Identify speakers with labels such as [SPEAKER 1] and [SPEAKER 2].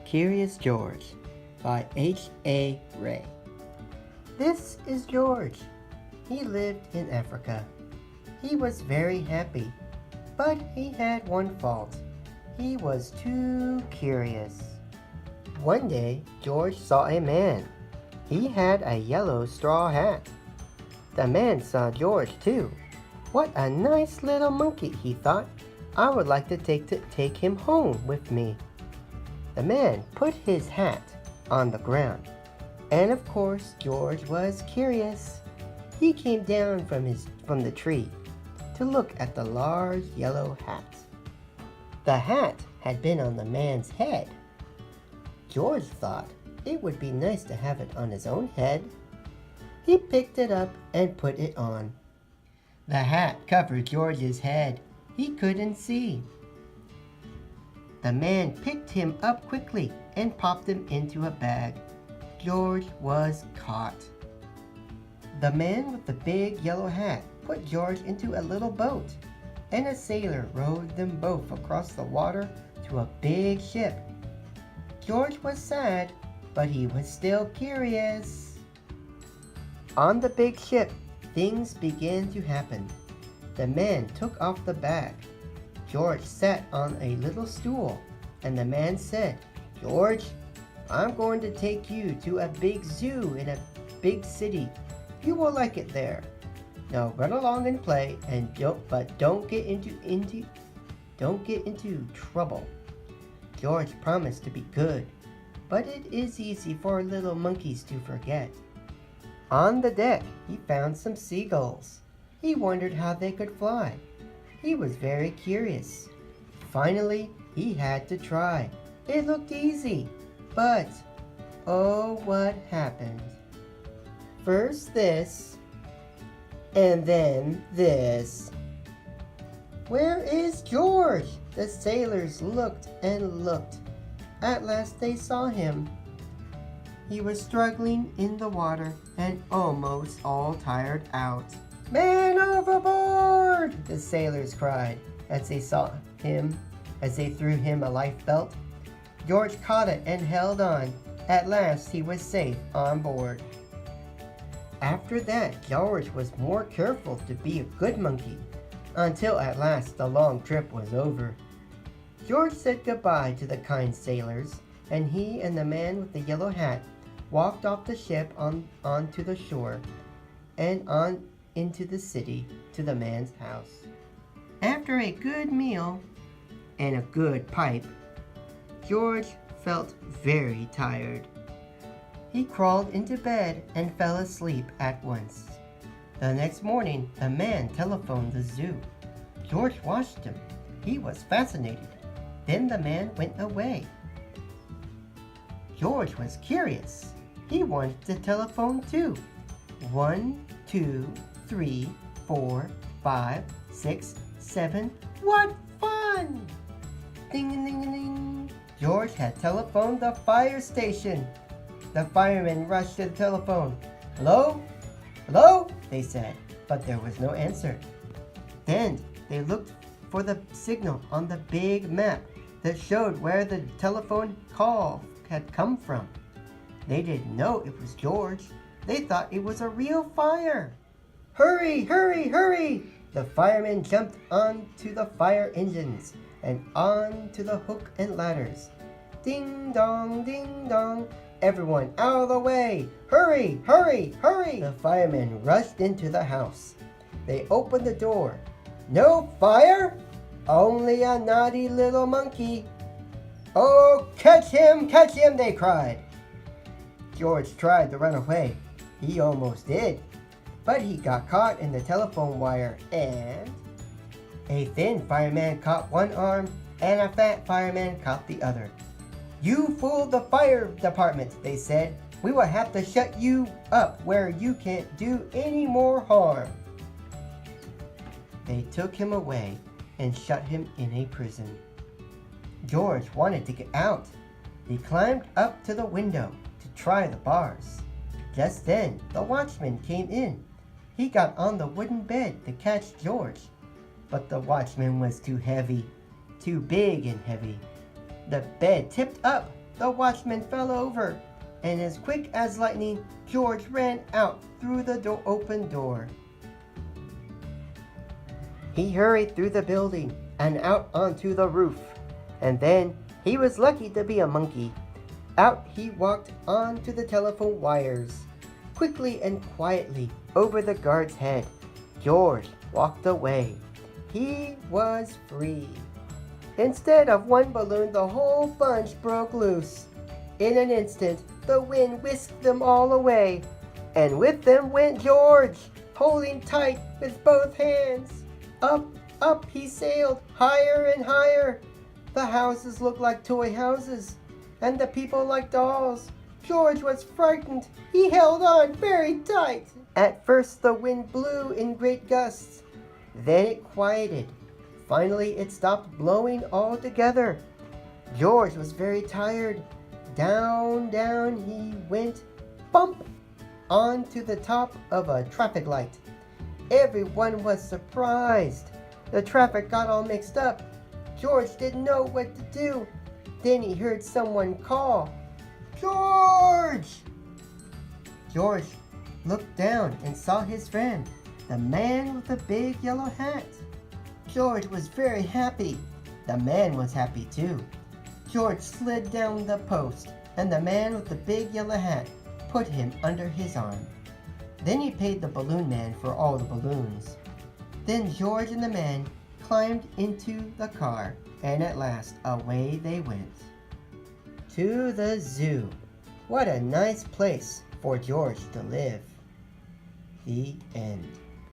[SPEAKER 1] Curious George by H.A. Ray. This is George. He lived in Africa. He was very happy, but he had one fault. He was too curious. One day, George saw a man. He had a yellow straw hat. The man saw George too. What a nice little monkey, he thought. I would like to take him home with me. The man put his hat on the ground, and of course George was curious. He came down from the tree to look at the large yellow hat. The hat had been on the man's head. George thought it would be nice to have it on his own head. He picked it up and put it on. The hat covered George's head. He couldn't see. The man picked him up quickly and popped him into a bag. George was caught. The man with the big yellow hat put George into a little boat, and a sailor rowed them both across the water to a big ship. George was sad, but he was still curious. On the big ship, things began to happen. The man took off the bag. George sat on a little stool, and the man said, "George, I'm going to take you to a big zoo in a big city. You will like it there. Now run along and play, and don't get into trouble." George promised to be good, but it is easy for little monkeys to forget. On the deck, he found some seagulls. He wondered how they could fly. He was very curious. Finally, he had to try. It looked easy, but oh, what happened? First this, and then this. Where is George? The sailors looked and looked. At last they saw him. He was struggling in the water and almost all tired out. "Man overboard!" the sailors cried as they threw him a life belt. George caught it and held on. At last he was safe on board. After that, George was more careful to be a good monkey, until at last the long trip was over. George said goodbye to the kind sailors, and he and the man with the yellow hat walked off the ship onto the shore and on into the city to the man's house. After a good meal and a good pipe, George felt very tired. He crawled into bed and fell asleep at once. The next morning, the man telephoned the zoo. George watched him. He was fascinated. Then the man went away. George was curious. He wanted to telephone too. 1, 2, 3, 4, 5, 6, 7. What fun! Ding ding ding ding. George had telephoned the fire station. The firemen rushed to the telephone. "Hello? Hello?" they said, but there was no answer. Then they looked for the signal on the big map that showed where the telephone call had come from. They didn't know it was George. They thought it was a real fire. "Hurry, hurry, hurry!" The firemen jumped onto the fire engines and onto the hook and ladders. Ding dong, ding dong. "Everyone out of the way! Hurry, hurry, hurry!" The firemen rushed into the house. They opened the door. "No fire? Only a naughty little monkey." "Oh, catch him, they cried. George tried to run away. He almost did, but he got caught in the telephone wire, and a thin fireman caught one arm and a fat fireman caught the other. "You fooled the fire department," they said. "We will have to shut you up where you can't do any more harm." They took him away and shut him in a prison. George wanted to get out. He climbed up to the window to try the bars. Just then, the watchman came in. He got on the wooden bed to catch George, but the watchman was too heavy, too big and heavy. The bed tipped up the watchman fell over, and as quick as lightning, George ran out through the open door. He hurried through the building and out onto the roof, and then he was lucky to be a monkey. Out he walked onto the telephone wires. Quickly and quietly over the guard's head, George walked away. He was free. Instead of one balloon, the whole bunch broke loose. In an instant, the wind whisked them all away, and with them went George, holding tight with both hands. Up, up he sailed, higher and higher. The houses looked like toy houses, and the people like dolls. George was frightened. He held on very tight. At first the wind blew in great gusts. Then it quieted. Finally it stopped blowing altogether. George was very tired. Down, down he went, bump, onto the top of a traffic light. Everyone was surprised. The traffic got all mixed up. George didn't know what to do. Then he heard someone call, "George!" George looked down and saw his friend, the man with the big yellow hat. George was very happy. The man was happy too. George slid down the post, and the man with the big yellow hat put him under his arm. Then he paid the balloon man for all the balloons. Then George and the man climbed into the car, and at last away they went. To the zoo. What a nice place for George to live. The end.